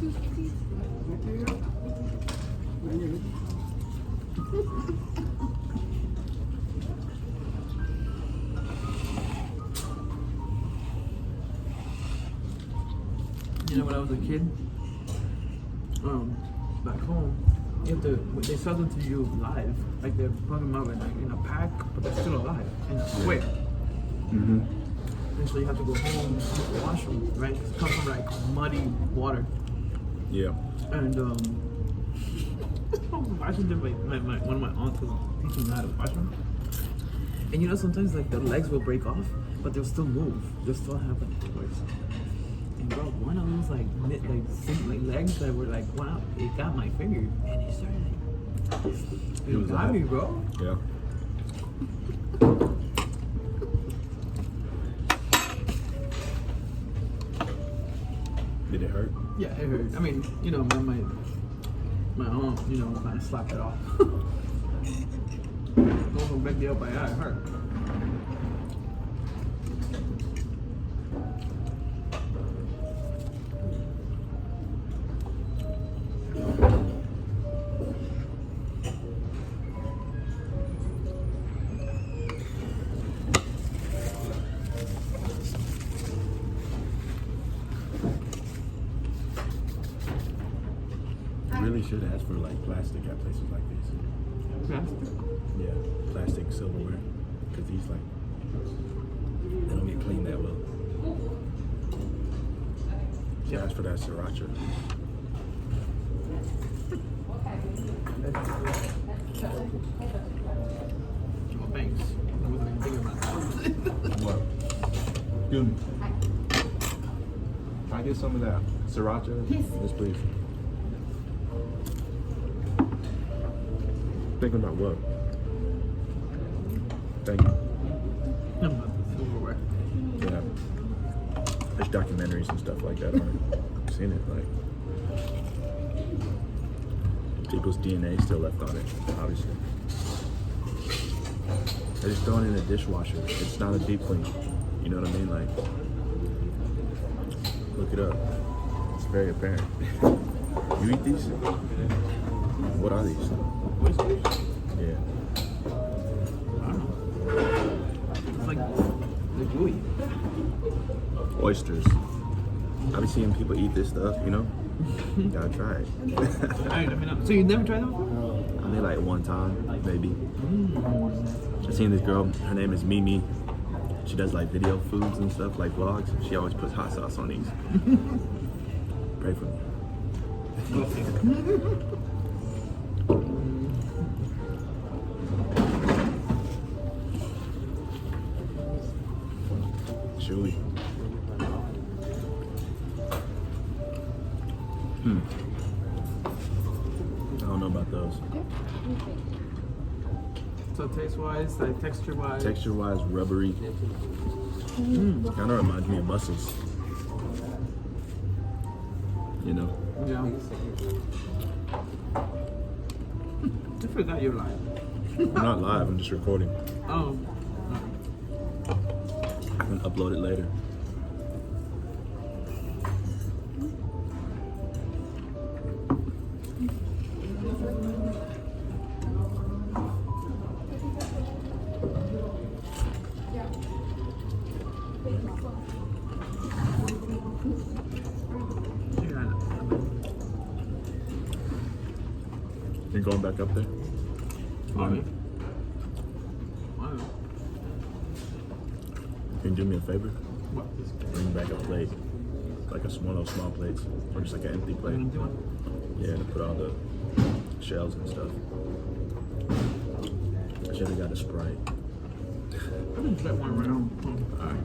You know, when I was a kid, back home, you have to, they sell them to you live. Like they're putting them out in a pack, but they're still alive in a square. Mm-hmm. And so you have to go home, wash them, right? It comes from like muddy water. Yeah. And washing them, one of my aunts was teaching me how to wash them. And you know, sometimes like the legs will break off, but they'll still move. They'll still have like force. And bro, one of those like legs that were like, wow, it got my finger, and it started like, it got me, bro. Yeah. Did it hurt? Yeah, it hurt. I mean, you know, my aunt, you know, kind of slapped it off. Don't no big deal, but yeah, it hurt. Really should ask for like plastic at places like this. Plastic? Yeah, plastic silverware. Because these like, they don't get cleaned that well. Should ask for that sriracha. Oh, thanks. I wasn't even thinking about that. What? Dude, can I get some of that sriracha? Yes, please. Thinking about what? Thank you. Silverware. Yeah. There's documentaries and stuff like that on it. I've seen it, like people's DNA still left on it, obviously. I just throw it in a dishwasher. It's not a deep clean. You know what I mean? Like, look it up. It's very apparent. You eat these? What are these? Oysters? Yeah. I don't know. It's like they're gooey. Oysters. I've been seeing people eat this stuff, you know? Gotta try it. Alright, let me know. So you never tried them before? I mean, like one time, maybe. I've seen this girl, her name is Mei Mei. She does like video foods and stuff, like vlogs. She always puts hot sauce on these. Pray for me. Chewy. I don't know about those. So taste-wise, like texture-wise? Texture-wise, rubbery. Kind of reminds me of mussels. You know? Yeah. I forgot you're live. I'm not live, I'm just recording. Oh. I can upload it later. You going back up there? Oh, yeah. Can you do me a favor? What? Bring back a plate. Like one of those small plates. Or just like an empty plate. Empty one? Yeah, to put all the shells and stuff. I should have got a Sprite. I didn't try one right now. Alright.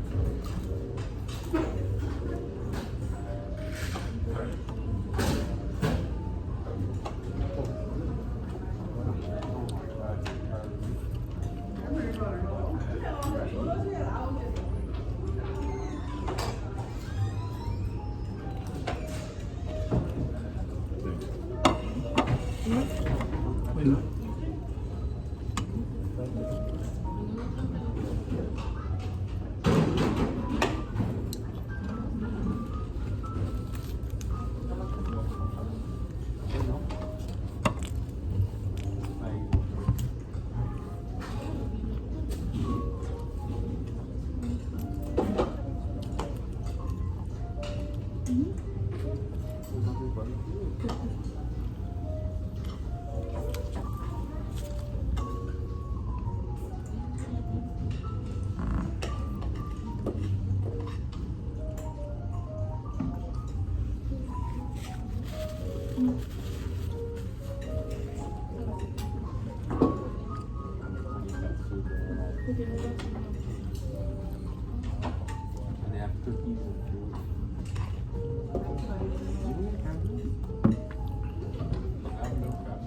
And they have cookies and fruit. I have no crap.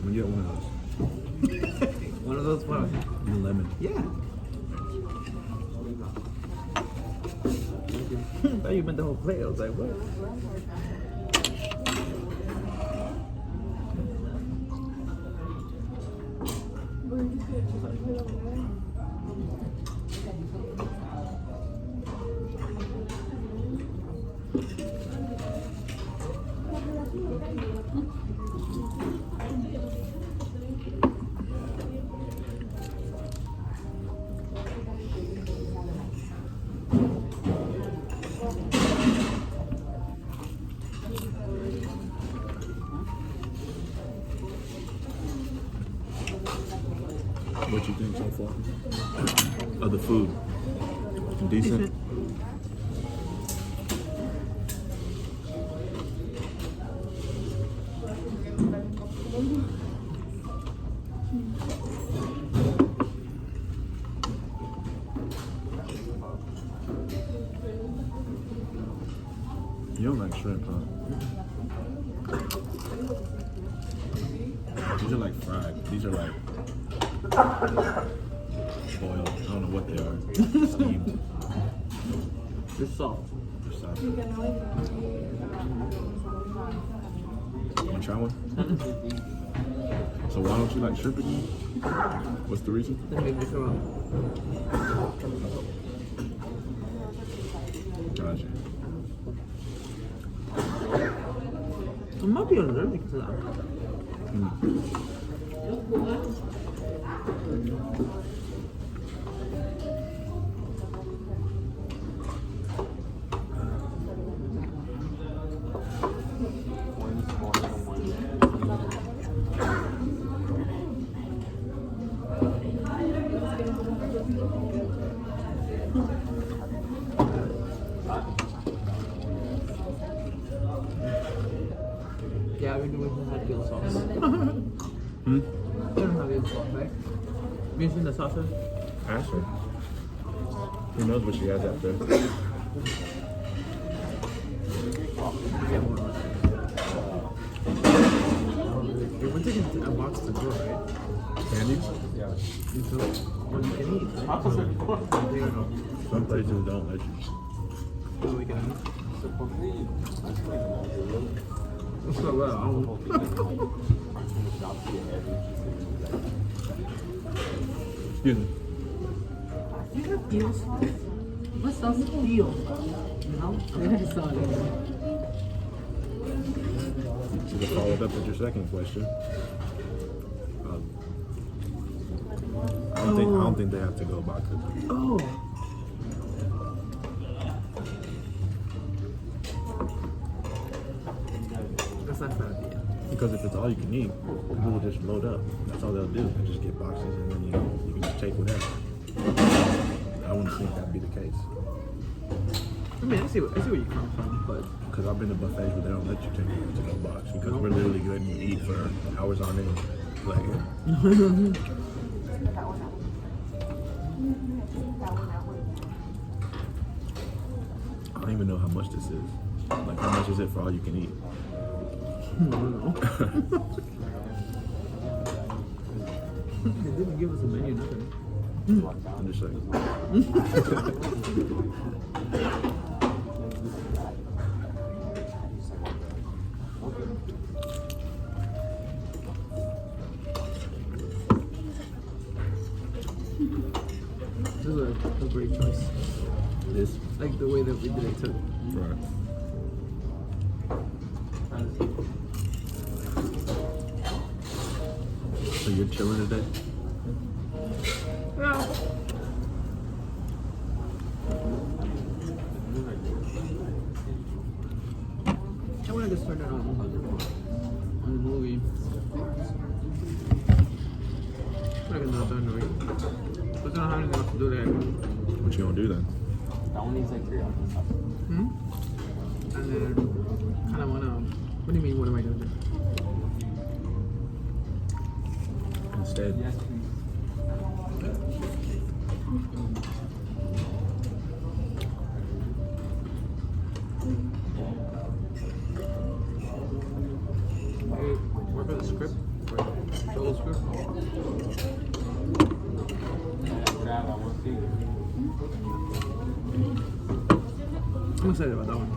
We get one of those. One of those what? The lemon. Yeah. I thought you meant the whole plate. I was like, what? What you think so far? Of the food? Decent? You don't like shrimp, huh? These are like fried. These are like boiled. I don't know what they are. Steamed. They're soft. They're soft. Want to try one? So why don't you like shrimp again? What's the reason? They make me throw up. Gotcha. I might be allergic to that. Yeah, we don't have real sauce. Hmm? We don't have real sauce, right? Have you seen the sauce? Ask her. Who knows what she has out there? Yeah, more. We're taking a box to go, right? Candies? Yeah. And so, when we can eat, there no. Some places don't let you. So we can eat. Supposedly, that's like an idea. It's so well. Excuse me. You have eel sauce? What's so steel? You know? It's solid. So to follow it up with your second question, I don't think they have to go about cooking. Oh. That's not bad idea. Because if it's all you can eat, people will just load up. That's all they'll do. They'll just get boxes and then you can just take whatever. I wouldn't think that'd be the case. I mean, I see where you come from, but Because I've been to buffets where they don't let you take it to no box because we're literally letting you eat for hours on end. Like, I don't even know how much this is. Like, how much is it for all you can eat? I don't know. They didn't give us a menu, nothing. I'm just saying. This is a great choice. This? Like the way that we did it too. Right. So you're chilling today? Yeah. I wanted to start it on the movie. I'm not gonna done right. But I don't have anything else to do there. What you gonna do then? That one needs like teriyaki sauce. And then kind of wanna. What do you mean? What am I doing? Instead, Yes, please. Hey, work on the script. The whole script. Grab that one thing. I'm excited about that one.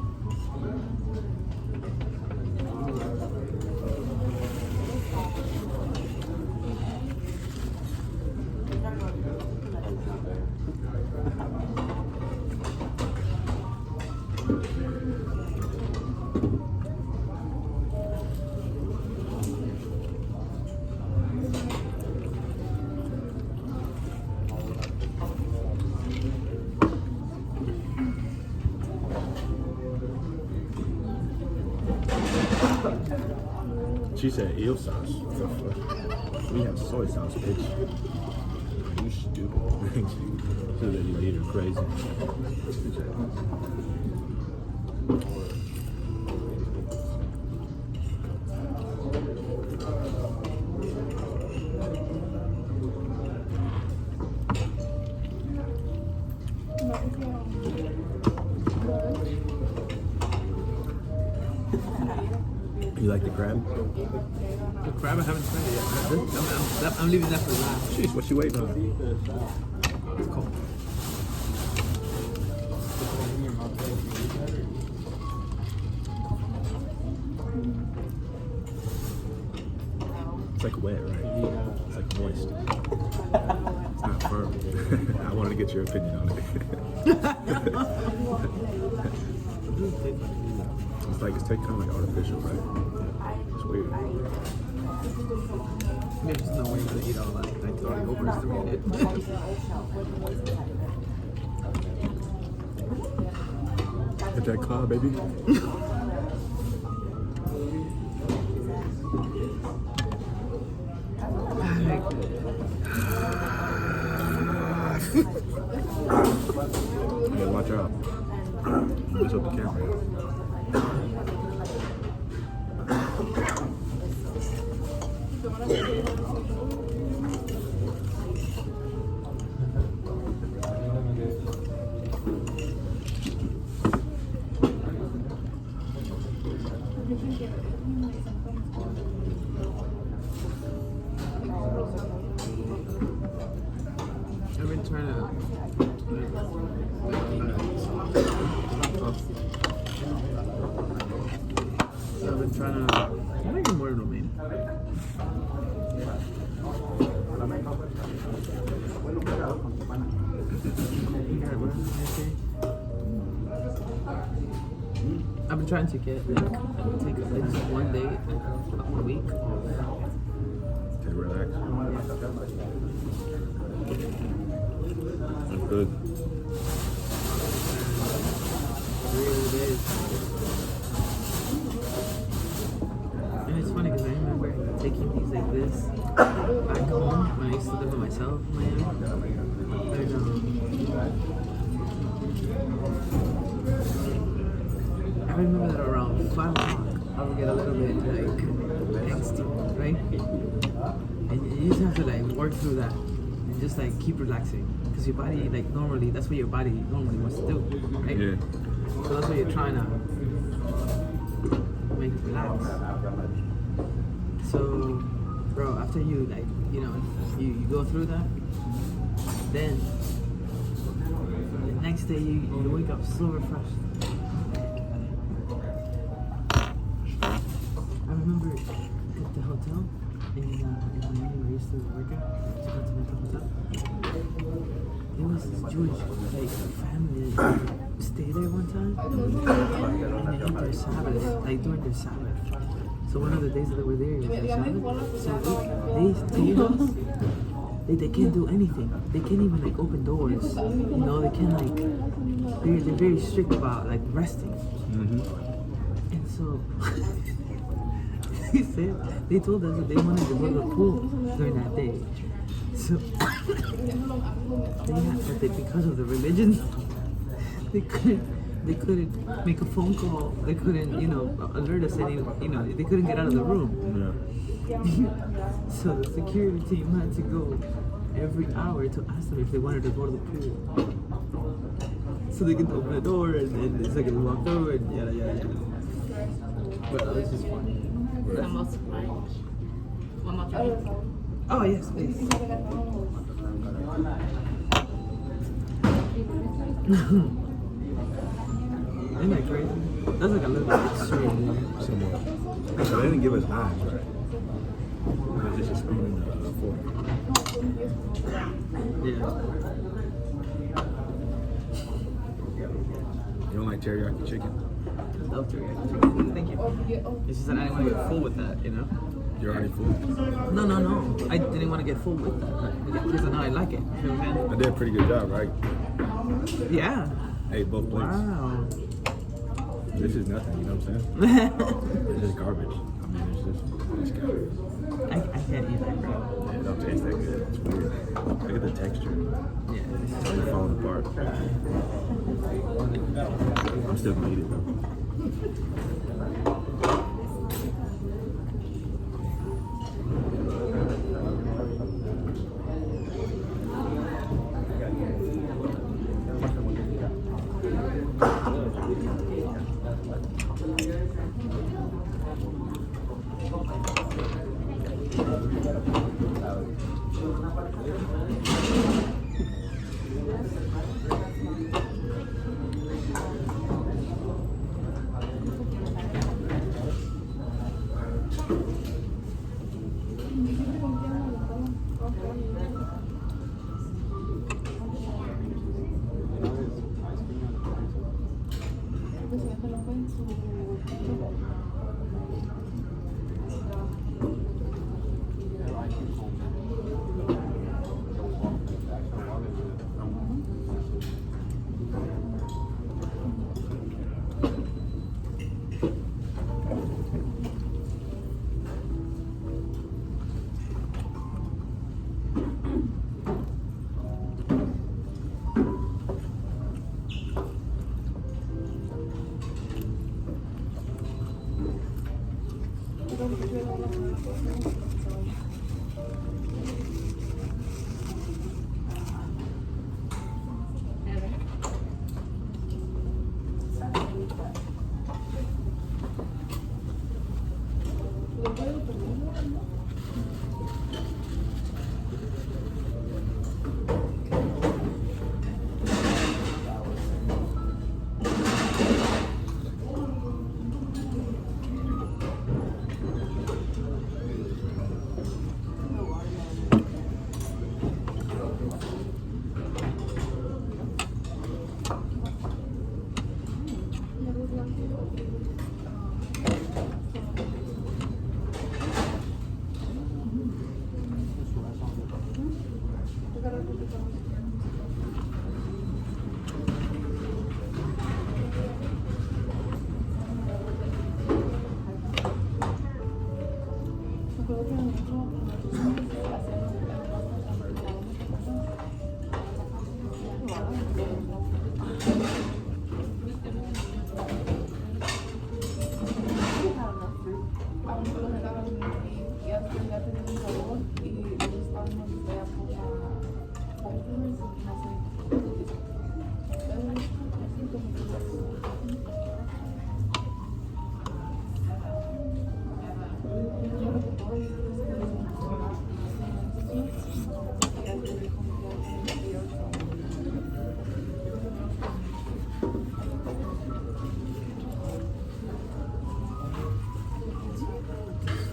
she said eel sauce. What the fuck? We have soy sauce, bitch. You stupid. So that you eat her crazy. You like the crab? The crab I haven't tried it yet. I'm leaving that for last. Jeez, what you waiting on? It's cold. It's like wet, right? It's like moist. It's not firm. I wanted to get your opinion on it. It's like, it's kind of like artificial, right? It's weird. There's just no way to eat all that. I totally overestimated it. Get that claw, baby. Hey, watch out. Mess up the camera. I've been trying to. I've been trying to. I'm making more romaine. I've been trying to get take like just one day a week. Okay, relax. That's good. Really is. And it's funny because I remember taking these like this back home when I used to live by myself in Miami. And, I remember that around 5 o'clock I would get a little bit like angsty, right? And you just have to like work through that and just like keep relaxing. Because your body, like normally, that's what your body normally wants to do, right? Yeah. So that's what you're trying to make it relax. So, bro, after you like, you know, you go through that, then the next day you wake up so refreshed. I remember at the hotel in Miami where I used to work at, to go to the hotel. There was this Jewish like family that stayed there one time, and they had their Sabbath, like during their Sabbath. So one of the days that they were there was their Sabbath. So they told us they can't do anything. They can't even like open doors. You know, they can't like they're very strict about like resting. Mm-hmm. And so they told us that they wanted to go to the pool during that day. So they had that because of the religion, they couldn't make a phone call. They couldn't, you know, alert us any, you know, they couldn't get out of the room. Yeah. So the security team had to go every hour to ask them if they wanted to go to the pool. So they could open the door and so they could walk through and yada yada yada. But that was just funny. Oh yes, please. Isn't that crazy? That's like a little bit extreme. Somewhat. So they didn't give us knives, right? They just a spoon and a fork. Yeah. You don't like teriyaki chicken? I love teriyaki chicken. Thank you. It's just that I didn't want to get full with that, you know? You're already full? No. I didn't want to get full with that. Because now I like it. You know what I'm I did a pretty good job, right? saying? Yeah. Ate both plates. Wow. This is nothing, you know what I'm saying? It's just garbage. I mean, it's garbage. I can't eat that, bro. It don't taste that good. It's weird. Look at the texture. Yeah. It's falling apart. I'm still gonna eat it though.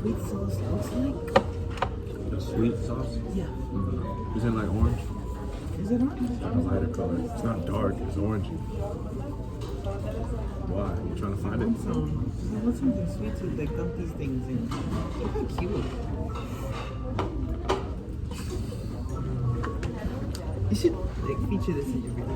Sweet sauce looks like? The sweet sauce? Yeah. Is it like orange? Is it orange? It's like a lighter color. It's not dark, it's orangey. Why? You trying to find it? I want something sweet to like dump these things in. Look how cute. You should like feature this in your video.